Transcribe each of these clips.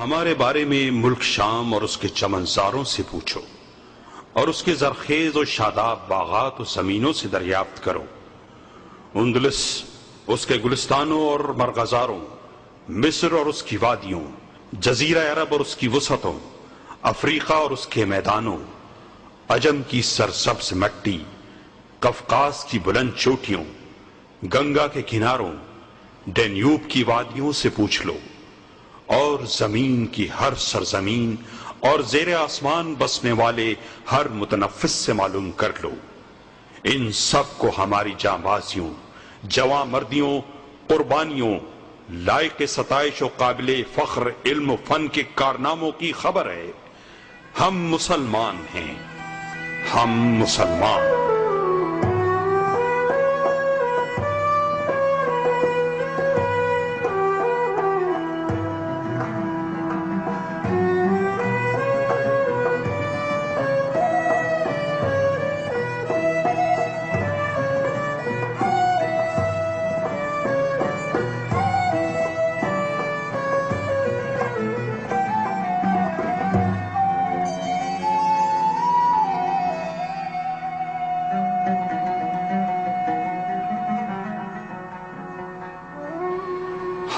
ہمارے بارے میں ملک شام اور اس کے چمنزاروں سے پوچھو، اور اس کے زرخیز و شاداب باغات و زمینوں سے دریافت کرو۔ اندلس، اس کے گلستانوں اور مرغزاروں، مصر اور اس کی وادیوں، جزیرہ عرب اور اس کی وسعتوں، افریقہ اور اس کے میدانوں، عجم کی سرسبز مٹی، قفقاز کی بلند چوٹیوں، گنگا کے کناروں، ڈینیوب کی وادیوں سے پوچھ لو، اور زمین کی ہر سرزمین اور زیر آسمان بسنے والے ہر متنفس سے معلوم کر لو۔ ان سب کو ہماری جانبازیوں، جواں مردیوں، قربانیوں، لائق ستائش و قابل فخر علم و فن کے کارناموں کی خبر ہے۔ ہم مسلمان ہیں، ہم مسلمان۔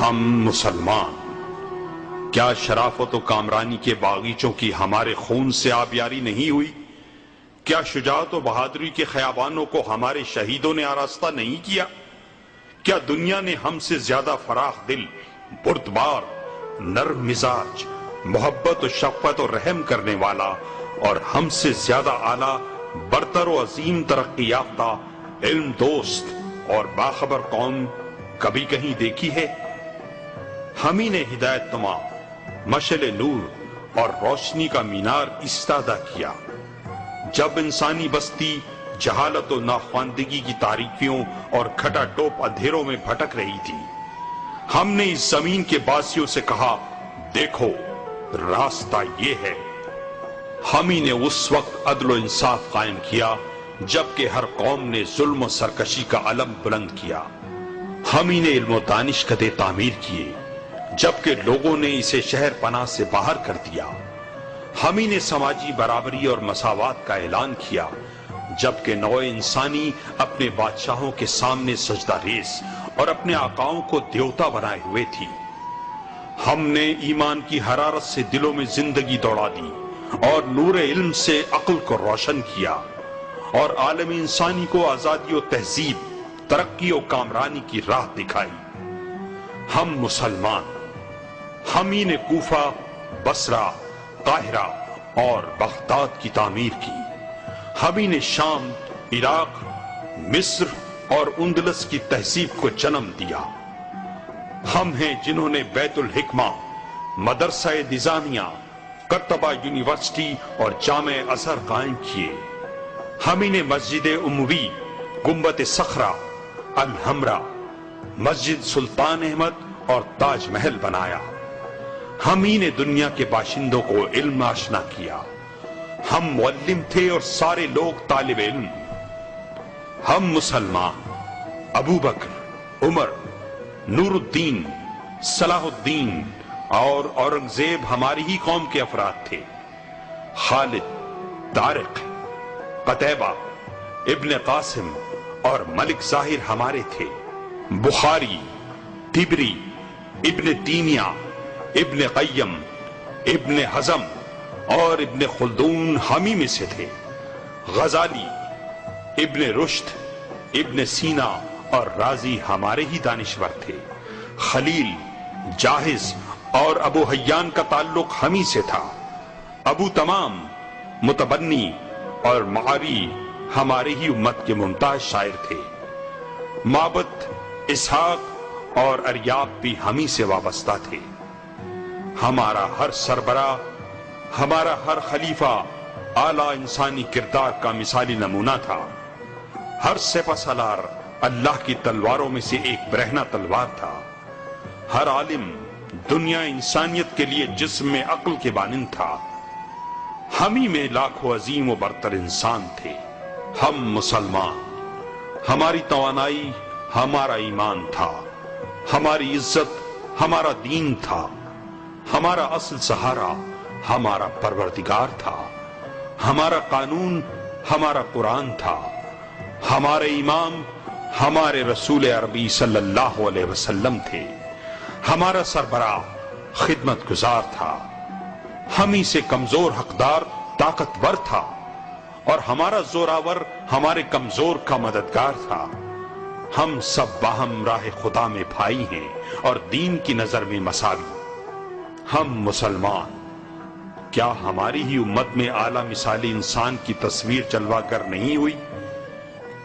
ہم مسلمان۔ کیا شرافت و کامرانی کے باغیچوں کی ہمارے خون سے آبیاری نہیں ہوئی؟ کیا شجاعت و بہادری کے خیابانوں کو ہمارے شہیدوں نے آراستہ نہیں کیا؟ کیا دنیا نے ہم سے زیادہ فراخ دل، بردبار، نرم مزاج، محبت و شفقت و رحم کرنے والا اور ہم سے زیادہ اعلیٰ، برتر و عظیم ترقی یافتہ، علم دوست اور باخبر قوم کبھی کہیں دیکھی ہے؟ ہم ہی نے ہدایت نما، مشعل نور اور روشنی کا مینار ایستادہ کیا۔ جب انسانی بستی جہالت و ناخواندگی کی تاریکیوں اور کھٹا ٹوپ اندھیروں میں بھٹک رہی تھی، ہم نے اس زمین کے باسیوں سے کہا، دیکھو راستہ یہ ہے۔ ہم ہی نے اس وقت عدل و انصاف قائم کیا جبکہ ہر قوم نے ظلم و سرکشی کا علم بلند کیا۔ ہم ہی نے علم و دانش کدے تعمیر کیے جبکہ لوگوں نے اسے شہر پناہ سے باہر کر دیا۔ ہم ہی نے سماجی برابری اور مساوات کا اعلان کیا جبکہ نوع انسانی اپنے بادشاہوں کے سامنے سجدہ ریز اور اپنے آقاؤں کو دیوتا بنائے ہوئے تھی۔ ہم نے ایمان کی حرارت سے دلوں میں زندگی دوڑا دی اور نور علم سے عقل کو روشن کیا، اور عالم انسانی کو آزادی و تہذیب، ترقی و کامرانی کی راہ دکھائی۔ ہم مسلمان۔ ہم ہی نے کوفہ، بصرہ، قاہرہ اور بغداد کی تعمیر کی۔ ہم ہی نے شام، عراق، مصر اور اندلس کی تہذیب کو جنم دیا۔ ہم ہیں جنہوں نے بیت الحکمہ، مدرسہ نظامیہ، قرطبہ یونیورسٹی اور جامع ازہر قائم کیے۔ ہم ہی نے مسجد اموی، گنبد صخرہ، الحمرا، مسجد سلطان احمد اور تاج محل بنایا۔ ہم ہی نے دنیا کے باشندوں کو علم آشنا کیا۔ ہم معلم تھے اور سارے لوگ طالب علم۔ ہم مسلمان۔ ابو بکر، عمر، نور الدین، صلاح الدین اور اورنگزیب ہماری ہی قوم کے افراد تھے۔ خالد، طارق، قتیبہ، ابن قاسم اور ملک ظاہر ہمارے تھے۔ بخاری، طبری، ابن تیمیہ، ابن قیم، ابن حزم اور ابن خلدون ہم ہی میں سے تھے۔ غزالی، ابن رشد، ابن سینا اور رازی ہمارے ہی دانشور تھے۔ خلیل، جاہز اور ابو حیان کا تعلق ہم ہی سے تھا۔ ابو تمام، متبنی اور معاوی ہمارے ہی امت کے ممتاز شاعر تھے۔ معبد، اسحاق اور اریاب بھی ہم ہی سے وابستہ تھے۔ ہمارا ہر سربراہ، ہمارا ہر خلیفہ اعلیٰ انسانی کردار کا مثالی نمونہ تھا۔ ہر سپہ سالار اللہ کی تلواروں میں سے ایک برہنہ تلوار تھا۔ ہر عالم دنیا انسانیت کے لیے جسم میں عقل کے مانند تھا۔ ہم ہی میں لاکھوں عظیم و برتر انسان تھے۔ ہم مسلمان۔ ہماری توانائی ہمارا ایمان تھا، ہماری عزت ہمارا دین تھا، ہمارا اصل سہارا ہمارا پروردگار تھا، ہمارا قانون ہمارا قرآن تھا، ہمارے امام ہمارے رسول عربی صلی اللہ علیہ وسلم تھے، ہمارا سربراہ خدمت گزار تھا، ہم ہی سے کمزور حقدار طاقتور تھا، اور ہمارا زوراور ہمارے کمزور کا مددگار تھا۔ ہم سب باہم راہ خدا میں بھائی ہیں اور دین کی نظر میں مساوی۔ ہم مسلمان، کیا ہماری ہی امت میں اعلیٰ مثالی انسان کی تصویر جلوہ گر نہیں ہوئی؟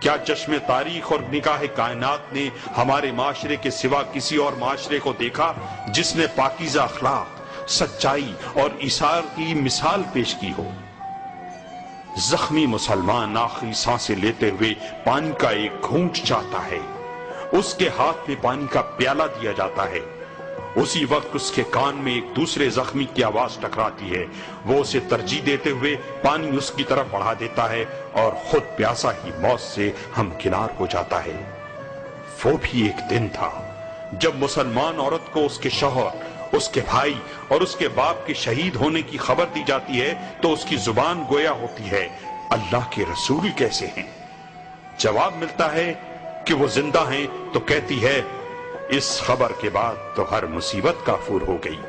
کیا چشم تاریخ اور نگاہ کائنات نے ہمارے معاشرے کے سوا کسی اور معاشرے کو دیکھا جس نے پاکیزہ اخلاق، سچائی اور ایثار کی مثال پیش کی ہو؟ زخمی مسلمان آخری سانسیں لیتے ہوئے پانی کا ایک گھونٹ چاہتا ہے، اس کے ہاتھ میں پانی کا پیالہ دیا جاتا ہے، اسی وقت اس کے کان میں ایک دوسرے زخمی کی آواز ٹکراتی ہے، وہ اسے ترجیح دیتے ہوئے پانی اس کی طرف بڑھا دیتا ہے اور خود پیاسا ہی موت سے ہمکنار ہو جاتا ہے۔ وہ بھی ایک دن تھا جب مسلمان عورت کو اس کے شوہر، اس کے بھائی اور اس کے باپ کے شہید ہونے کی خبر دی جاتی ہے تو اس کی زبان گویا ہوتی ہے، اللہ کے رسول کیسے ہیں؟ جواب ملتا ہے کہ وہ زندہ ہیں تو کہتی ہے، اس خبر کے بعد تو ہر مصیبت کافور ہو گئی۔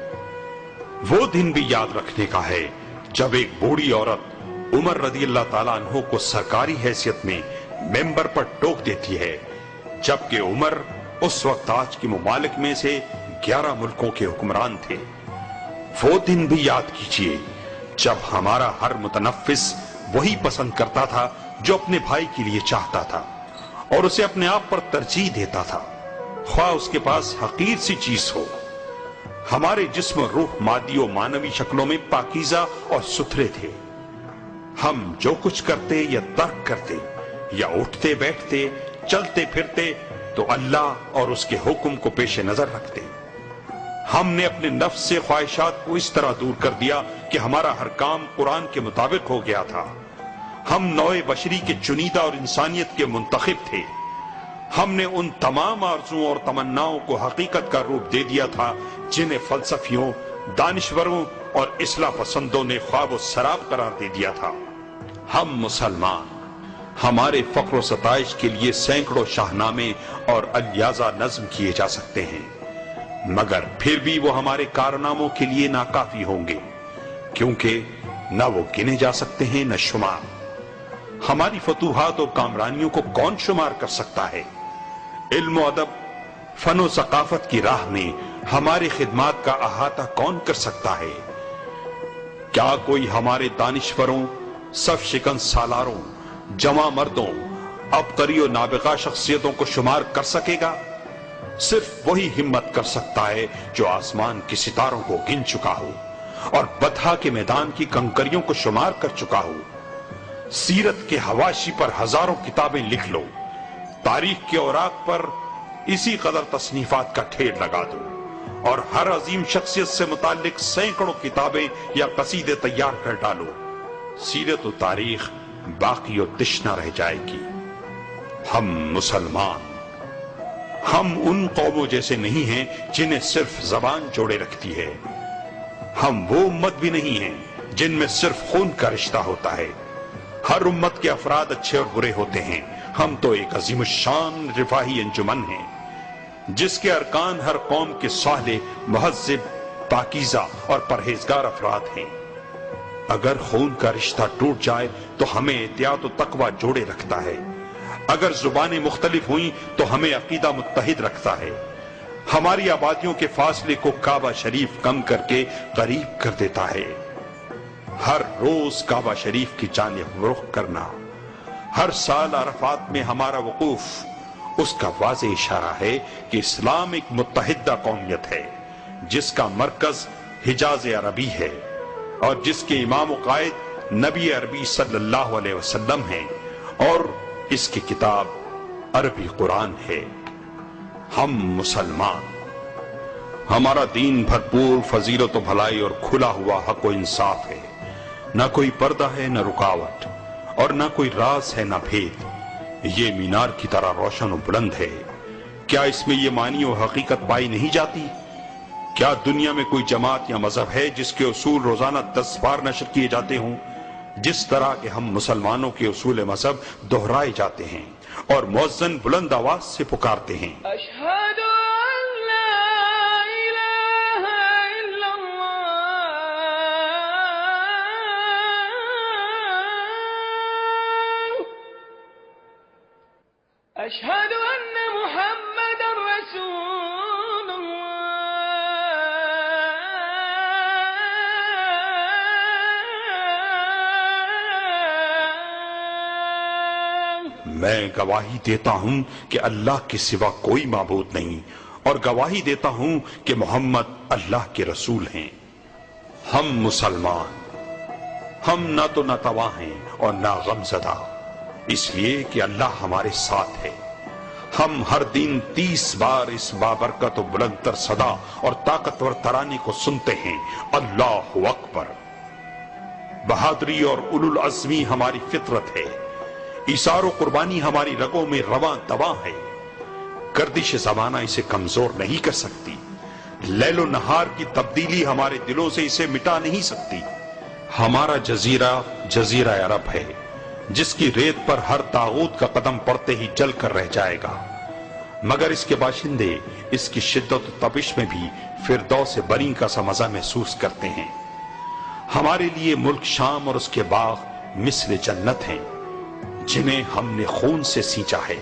وہ دن بھی یاد رکھنے کا ہے جب ایک بوڑھی عورت عمر رضی اللہ تعالیٰ عنہ کو سرکاری حیثیت میں ممبر پر ٹوک دیتی ہے، جبکہ عمر اس وقت آج کے ممالک میں سے 11 ملکوں کے حکمران تھے۔ وہ دن بھی یاد کیجئے جب ہمارا ہر متنفس وہی پسند کرتا تھا جو اپنے بھائی کے لیے چاہتا تھا اور اسے اپنے آپ پر ترجیح دیتا تھا، خواہ اس کے پاس حقیر سی چیز ہو۔ ہمارے جسم و روح مادی و مانوی شکلوں میں پاکیزہ اور ستھرے تھے۔ ہم جو کچھ کرتے یا ترک کرتے یا اٹھتے بیٹھتے چلتے پھرتے تو اللہ اور اس کے حکم کو پیش نظر رکھتے۔ ہم نے اپنے نفس سے خواہشات کو اس طرح دور کر دیا کہ ہمارا ہر کام قرآن کے مطابق ہو گیا تھا۔ ہم نوع بشری کے چنیدہ اور انسانیت کے منتخب تھے۔ ہم نے ان تمام آرزوؤں اور تمناؤں کو حقیقت کا روپ دے دیا تھا جنہیں فلسفیوں، دانشوروں اور اصلاح پسندوں نے خواب و سراب قرار دے دیا تھا۔ ہم مسلمان، ہمارے فخر و ستائش کے لیے سینکڑوں شاہنامے اور الیازہ نظم کیے جا سکتے ہیں، مگر پھر بھی وہ ہمارے کارناموں کے لیے ناکافی ہوں گے، کیونکہ نہ وہ گنے جا سکتے ہیں نہ شمار۔ ہماری فتوحات اور کامرانیوں کو کون شمار کر سکتا ہے؟ علم و ادب، فن و ثقافت کی راہ میں ہماری خدمات کا احاطہ کون کر سکتا ہے؟ کیا کوئی ہمارے دانشوروں، صف شکن سالاروں، جواں مردوں، عبقری و نابغہ شخصیتوں کو شمار کر سکے گا؟ صرف وہی ہمت کر سکتا ہے جو آسمان کے ستاروں کو گن چکا ہو اور بطحا کے میدان کی کنکریوں کو شمار کر چکا ہو۔ سیرت کے حواشی پر ہزاروں کتابیں لکھ لو، تاریخ کے اوراق پر اسی قدر تصنیفات کا ڈھیر لگا دو، اور ہر عظیم شخصیت سے متعلق سینکڑوں کتابیں یا قصیدے تیار کر ڈالو، سیرت و تاریخ باقی و تشنہ رہ جائے گی۔ ہم مسلمان، ہم ان قوموں جیسے نہیں ہیں جنہیں صرف زبان جوڑے رکھتی ہے۔ ہم وہ امت بھی نہیں ہیں جن میں صرف خون کا رشتہ ہوتا ہے۔ ہر امت کے افراد اچھے اور برے ہوتے ہیں۔ ہم تو ایک عظیم الشان رفاہی انجمن ہیں جس کے ارکان ہر قوم کے صالح، مہذب، پاکیزہ اور پرہیزگار افراد ہیں۔ اگر خون کا رشتہ ٹوٹ جائے تو ہمیں احتیاط و تقوی جوڑے رکھتا ہے، اگر زبانیں مختلف ہوئیں تو ہمیں عقیدہ متحد رکھتا ہے، ہماری آبادیوں کے فاصلے کو کعبہ شریف کم کر کے قریب کر دیتا ہے۔ ہر روز کعبہ شریف کی جانب رخ کرنا، ہر سال عرفات میں ہمارا وقوف، اس کا واضح اشارہ ہے کہ اسلام ایک متحدہ قومیت ہے جس کا مرکز حجاز عربی ہے اور جس کے امام و قائد نبی عربی صلی اللہ علیہ وسلم ہیں، اور اس کی کتاب عربی قرآن ہے۔ ہم مسلمان، ہمارا دین بھرپور فضیلت و بھلائی اور کھلا ہوا حق و انصاف ہے، نہ کوئی پردہ ہے نہ رکاوٹ، اور نہ کوئی راز ہے نہ بھید۔ یہ مینار کی طرح روشن و بلند ہے، کیا اس میں یہ معنی و حقیقت پائی نہیں جاتی؟ کیا دنیا میں کوئی جماعت یا مذہب ہے جس کے اصول روزانہ 10 بار نشر کیے جاتے ہوں، جس طرح کہ ہم مسلمانوں کے اصول مذہب دہرائے جاتے ہیں اور مؤذن بلند آواز سے پکارتے ہیں، اشہد ان لا الہ الا اللہ اشہد ان محمد رسول اللہ۔ میں گواہی دیتا ہوں کہ اللہ کے سوا کوئی معبود نہیں، اور گواہی دیتا ہوں کہ محمد اللہ کے رسول ہیں۔ ہم مسلمان، ہم نہ تو ناتواں ہیں اور نہ غمزدہ، اس لیے کہ اللہ ہمارے ساتھ ہے۔ ہم ہر دن 30 بار اس بابرکت و بلند تر صدا اور طاقتور ترانے کو سنتے ہیں، اللہ اکبر۔ بہادری اور اولو العزمی ہماری فطرت ہے، ایثار و قربانی ہماری رگوں میں رواں دواں ہے، گردش زمانہ اسے کمزور نہیں کر سکتی، لیل و نہار کی تبدیلی ہمارے دلوں سے اسے مٹا نہیں سکتی۔ ہمارا جزیرہ جزیرہ عرب ہے، جس کی ریت پر ہر طاغوت کا قدم پڑتے ہی جل کر رہ جائے گا، مگر اس کے باشندے اس کی شدت و تپش میں بھی فردوس بری کا سا مزہ محسوس کرتے ہیں۔ ہمارے لیے ملک شام اور اس کے باغ مثل جنت ہیں، جنہیں ہم نے خون سے سینچا ہے۔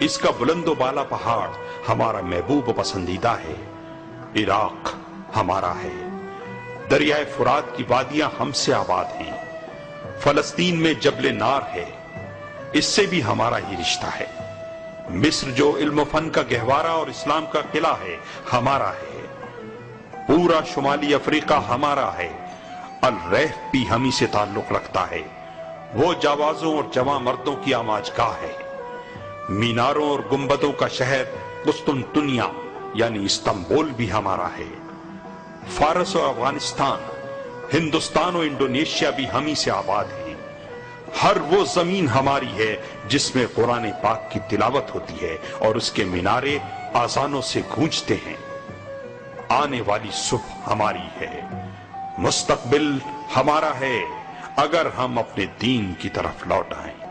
اس کا بلند و بالا پہاڑ ہمارا محبوب و پسندیدہ ہے، عراق ہمارا ہے، دریائے فرات کی وادیاں ہم سے آباد ہیں، فلسطین میں جبل نار ہے، اس سے بھی ہمارا ہی رشتہ ہے، مصر جو علم و فن کا گہوارہ اور اسلام کا قلعہ ہے ہمارا ہے، پورا شمالی افریقہ ہمارا ہے، الریف بھی ہمیں سے تعلق رکھتا ہے، وہ جاوازوں اور جواں مردوں کی آماج گاہ ہے، میناروں اور گنبدوں کا شہر قسطنطنیہ یعنی استنبول بھی ہمارا ہے، فارس اور افغانستان، ہندوستان و انڈونیشیا بھی ہمیں سے آباد ہیں، ہر وہ زمین ہماری ہے جس میں قرآن پاک کی تلاوت ہوتی ہے اور اس کے مینارے آذانوں سے گونجتے ہیں۔ آنے والی صبح ہماری ہے، مستقبل ہمارا ہے، اگر ہم اپنے دین کی طرف لوٹ آئیں۔